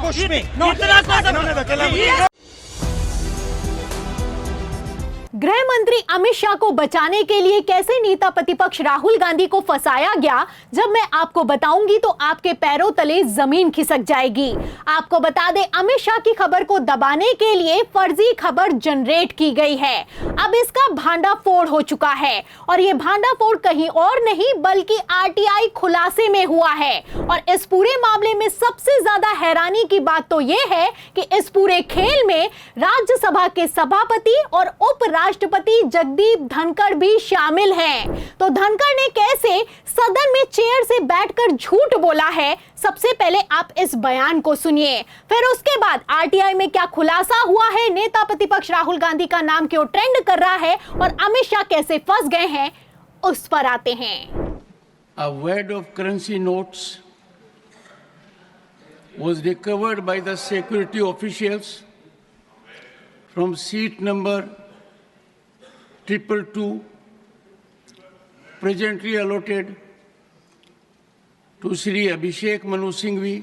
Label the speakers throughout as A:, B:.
A: push me. No,
B: गृह मंत्री अमित शाह को बचाने के लिए कैसे नेता प्रतिपक्ष राहुल गांधी को फंसाया गया, जब मैं आपको बताऊंगी तो आपके पैरों तले जमीन खिसक जाएगी। आपको बता दें, अमित शाह की खबर को दबाने के लिए फर्जी खबर जनरेट की गई है। अब इसका भांडाफोड़ हो चुका है और ये भांडाफोड़ कहीं और नहीं बल्कि आरटीआई खुलासे में हुआ है। और इस पूरे मामले में सबसे ज्यादा हैरानी की बात तो ये है कि इस पूरे खेल में राज्यसभा के सभापति और उपराष्ट्रपति जगदीप धनखड़ भी शामिल हैं। तो धनखड़ ने कैसे सदन में चेयर से बैठकर झूठ बोला है, सबसे पहले आप इस बयान को सुनिए, फिर उसके बाद आरटीआई में क्या खुलासा हुआ है, नेता प्रतिपक्ष राहुल गांधी का नाम क्यों ट्रेंड कर रहा है और अमित शाह कैसे फंस गए हैं, उस पर आते हैं।
C: A wad of currency notes was recovered by the security officials from seat number 222, presently allotted to Shri Abhishek Manu Singhvi,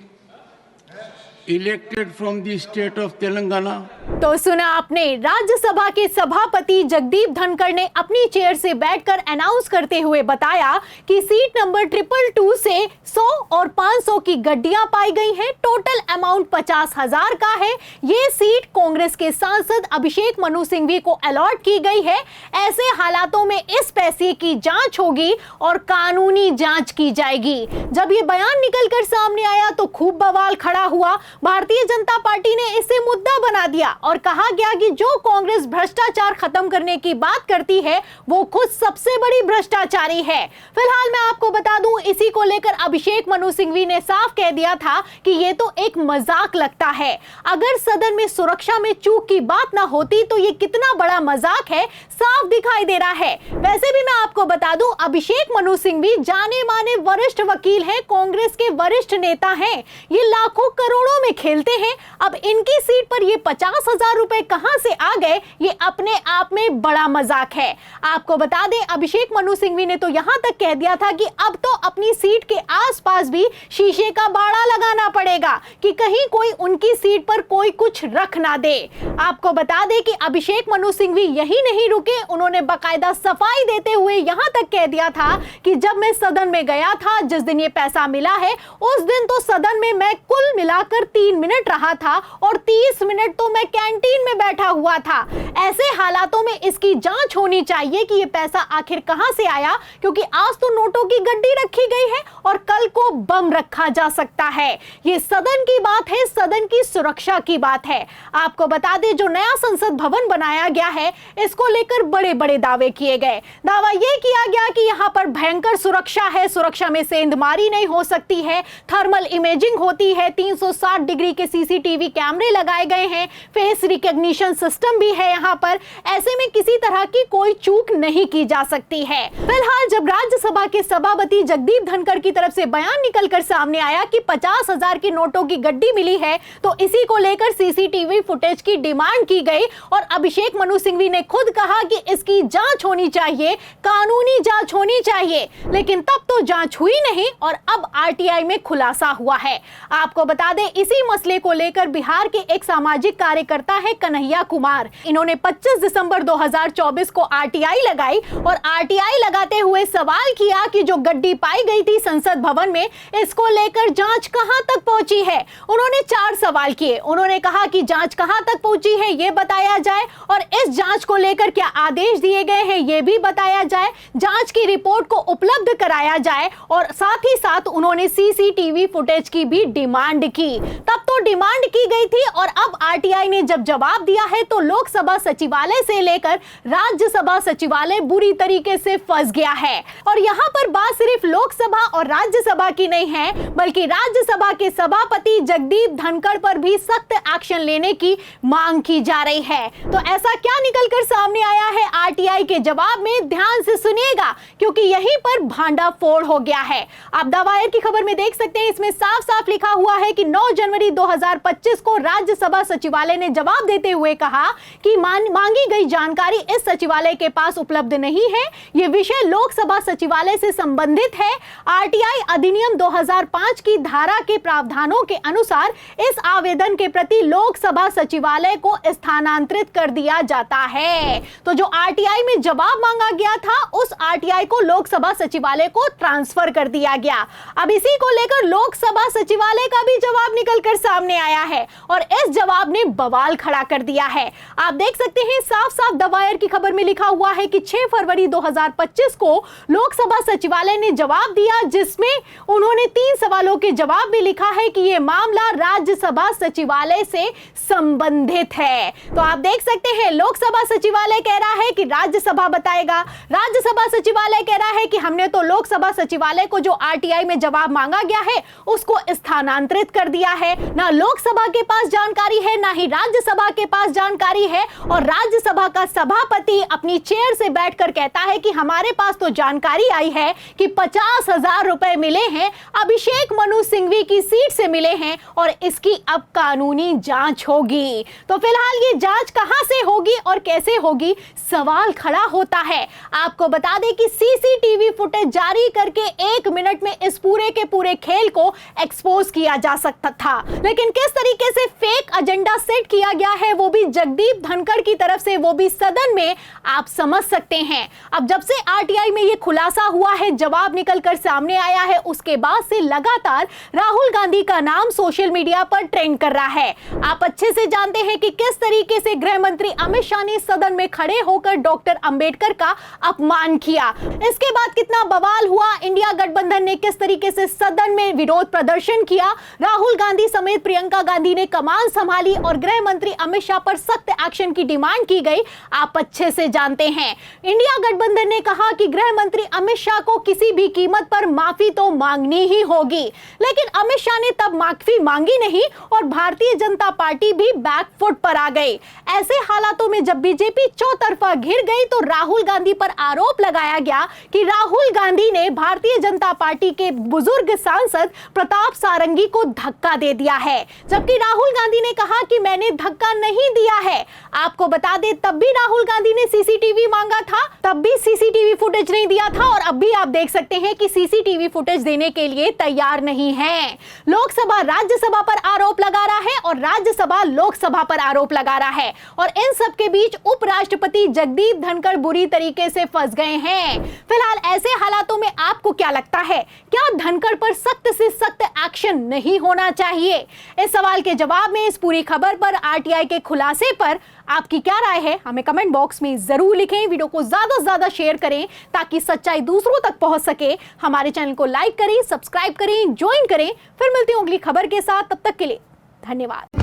C: elected from the state of Telangana।
B: तो सुना आपने, राज्यसभा के सभापति जगदीप धनखड़ ने अपनी चेयर से बैठकर अनाउंस करते हुए बताया कि सीट नंबर 222 से 100 और 500 की गड्डियां पाई गई हैं। टोटल अमाउंट 50,000 का है। ये सीट कांग्रेस के सांसद अभिषेक मनु सिंघवी को अलॉट की गई है। ऐसे हालातों में इस पैसे की जांच होगी और कानूनी जांच की जाएगी। जब ये बयान निकलकर सामने आया तो खूब बवाल खड़ा हुआ। भारतीय जनता पार्टी ने इसे मुद्दा बना दिया और कहा गया कि जो कांग्रेस भ्रष्टाचार खत्म करने की बात करती है वो खुद सबसे बड़ी भ्रष्टाचारी है। फिलहाल मैं आपको बता दूं, इसी को लेकर अभिषेक मनु सिंघवी ने साफ कह दिया था कि ये तो एक मजाक लगता है। अगर सदन में सुरक्षा में चूक की बात ना होती तो ये कितना बड़ा मजाक है, साफ दिखाई दे रहा है। वैसे भी मैं आपको बता दूं, अभिषेक मनु सिंघवी जाने माने वरिष्ठ वकील हैं, कांग्रेस के वरिष्ठ नेता हैं। ये लाखों करोड़ों में खेलते हैं। अब इनकी सीट पर ये 50,000 रुपए कहां से आ गए, ये अपने आप में बड़ा मजाक है। आपको बता दें, अभिषेक मनु सिंघवी ने तो यहां तक कह दिया था कि अब तो अपनी सीट के आसपास भी शीशे का बाड़ा लगाना पड़ेगा कि कहीं कोई उनकी सीट पर कोई कुछ रख ना दे। आपको बता दें कि अभिषेक मनु सिंघवी यही नहीं रुके, उन्होंने बाकायदा सफाई देते हुए यहां तक कह दिया था कि जब मैं सदन में गया था, जिस दिन ये पैसा मिला है, उस दिन तो सदन में मैं कुल मिलाकर 3 मिनट रहा था और 30 मिनट तो मैं कैंटीन में बैठा हुआ था। ऐसे हालातों में इसकी जांच होनी चाहिए कि ये पैसा आखिर कहां से आया, क्योंकि आज तो नोटों की गड्डी रखी गई है और कल को बम रखा जा सकता है। ये सदन की बात है, सदन की सुरक्षा की बात है। आपको बता दें, जो नया संसद भवन बनाया गया है, इसको लेकर बड़े बड़े दावे किए गए। दावा यह किया गया कि यहां पर भयंकर सुरक्षा है, सुरक्षा में सेंधमारी नहीं हो सकती है, थर्मल इमेजिंग होती है, 360 डिग्री के सीसीटीवी कैमरे लगाए गए हैं, फेस रिकॉग्निशन सिस्टम भी है यहां पर। ऐसे में किसी तरह की कोई चूक नहीं की जा सकती है। फिलहाल जब राज्यसभा के सभापति जगदीप धनखड़ की तरफ से बयान निकलकर सामने आया कि 50,000 की नोटों की गड्डी मिली है, तो इसी को लेकर सीसीटीवी फुटेज की डिमांड की गई और अभिषेक मनु सिंघवी ने खुद कहा कि इसकी जांच होनी चाहिए, कानूनी जांच होनी चाहिए। लेकिन तब तो जांच हुई नहीं और अब आरटीआई में खुलासा हुआ है। आपको बता दें, इसी मसले को लेकर बिहार के एक सामाजिक कार्यकर्ता है कन्हैया कुमार, इन्होंने 25 दिसंबर 2024 को आरटीआई लगाई और आरटीआई लगाते हुए सवाल किया कि जो गड्डी पाई गई थी संसद भवन में, इसको लेकर जांच कहां तक पहुंची है। उन्होंने 4 सवाल किए। उन्होंने कहा कि जांच कहां तक पहुंची है ये बताया जाए और इस जांच को लेकर क्या आदेश दिए गए हैं ये भी बताया जाए, जांच की रिपोर्ट को उपलब्ध कराया जाए और साथ ही साथ उन्होंने सीसीटीवी फुटेज की भी डिमांड की। तब तो डिमांड की गई थी और अब आरटीआई ने जब जवाब दिया है तो लोकसभा सचिवालय से लेकर राज्यसभा सचिवालय बुरी तरीके से फंस गया है। और यहाँ पर बात सिर्फ लोकसभा और राज्यसभा की नहीं है, बल्कि राज्यसभा के सभापति जगदीप धनखड़ पर भी सख्त एक्शन लेने की मांग की जा रही है। तो ऐसा क्या निकलकर सामने आया है आरटीआई के जवाब में, ध्यान से सुनिएगा क्योंकि यहीं पर भांडाफोड़ हो गया है। आप द वायर की खबर में देख सकते हैं, इसमें साफ साफ लिखा हुआ है कि 9 जनवरी 2025 को राज्यसभा सचिवालय ने जवाब देते हुए कहा कि मांगी गई जानकारी इस सचिवालय के पास उपलब्ध नहीं है। यह विषय लोकसभा सचिवालय से संबंधित है है। आरटीआई अधिनियम 2005 की धारा के प्रावधानों के अनुसार इस आवेदन के प्रति लोकसभा सचिवालय को स्थानांतरित कर दिया जाता है। तो जो आरटीआई में जवाब मांगा गया था, उस आरटीआई को लोकसभा सचिवालय को ट्रांसफर कर दिया गया। अब इसी को लेकर लोकसभा सचिवालय का भी जवाब निकलकर सामने आया है और इस जवाब ने बवाल खड़ा कर दिया है। आप देख सकते हैं, साफ साफ द वायर की खबर में लिखा हुआ है कि 6 फरवरी 2025 को लोकसभा सचिवालय ने जवाब दिया, जिसमें उन्होंने 3 सवालों के जवाब में लिखा है कि यह मामला राज्यसभा सचिवालय से संबंधित है। तो आप देख सकते हैं, लोकसभा सचिवालय कह रहा है कि राज्यसभा बताएगा, राज्यसभा सचिवालय कह रहा है कि हमने तो लोकसभा सचिवालय को जो आरटीआई में जवाब मांगा गया है उसको स्थानांतरित कर दिया है। ना लोकसभा के पास जानकारी है, ना ही राज्यसभा के पास जानकारी है, और राज्यसभा का सभापति अपनी चेयर से बैठकर कहता है कि हमारे पास तो जानकारी आई है कि 50,000 रुपए मिले हैं, अभिषेक मनु सिंघवी की सीट से मिले हैं और इसकी अब कानूनी जांच होगी। तो फिलहाल ये जांच कहां से होगी और कैसे होगी, सवाल खड़ा होता है। आपको बता दें कि सीसीटीवी फुटेज जारी करके 1 मिनट में इस पूरे के पूरे खेल को एक्सपोज किया जा सकता था, लेकिन किस तरीके से फेक एजेंडा सेट किया गया है, वो भी जगदीप धनखड़ की तरफ से, वो भी सदन में, आप समझ सकते हैं। अब जब से आरटीआई में ये खुलासा हुआ है, जवाब निकलकर सामने आया है, उसके बाद से लगातार राहुल गांधी का नाम सोशल मीडिया पर ट्रेंड कर रहा है। आप अच्छे से जानते हैं कि किस तरीके से गृह मंत्री अमित शाह ने सदन में खड़े होकर डॉक्टर अंबेडकर का अपमान किया। इसके बाद कितना बवाल हुआ, इंडिया गठबंधन ने किस तरीके से सदन में विरोध प्रदर्शन किया, राहुल गांधी समेत प्रियंका गांधी ने कमान संभाली और गृह मंत्री अमित शाह पर सख्त एक्शन की डिमांड की गई। आप अच्छे से जानते हैं, इंडिया गठबंधन ने कहा कि गृह मंत्री अमित शाह को किसी भी कीमत पर माफी तो मांगनी ही होगी, लेकिन अमित शाह ने तब माफी मांगी नहीं और भारतीय जनता पार्टी भी बैकफुट पर आ गई। ऐसे हालातों में जब बीजेपी चौतरफा घिर गई तो राहुल गांधी पर आरोप लगाया गया कि राहुल गांधी ने भारतीय जनता पार्टी के बुजुर्ग सांसद प्रताप सारंगी को धक्का दे दिया है, जबकि राहुल गांधी ने कहा कि मैंने धक्का नहीं दिया है। आपको बता दें, तब भी राहुल गांधी ने सीसीटीवी मांगा था, तब भी सीसीटीवी फुटेज नहीं दिया था और अब भी आप देख सकते हैं कि सीसीटीवी फुटेज देने के लिए तैयार नहीं है। लोकसभा राज्यसभा पर आरोप लगा रहा है और राज्यसभा लोकसभा पर आरोप लगा रहा है और इन सब के बीच उपराष्ट्रपति जगदीप धनखड़ बुरी तरीके से फंस गए हैं। फिलहाल ऐसे हालातों में आपको क्या लगता है, क्या धनखड़ पर सख्त से सख्त एक्शन नहीं होना चाहिए? इस सवाल के जवाब में इस पूरी खबर पर, आरटीआई के खुलासे पर आपकी क्या राय है, हमें कमेंट बॉक्स में जरूर लिखें। वीडियो को ज्यादा से ज्यादा शेयर करें ताकि सच्चाई दूसरों तक पहुंच सके। हमारे चैनल को लाइक करें, सब्सक्राइब करें, ज्वाइन करें। फिर मिलती हूं अगली खबर के साथ, तब तक के लिए धन्यवाद।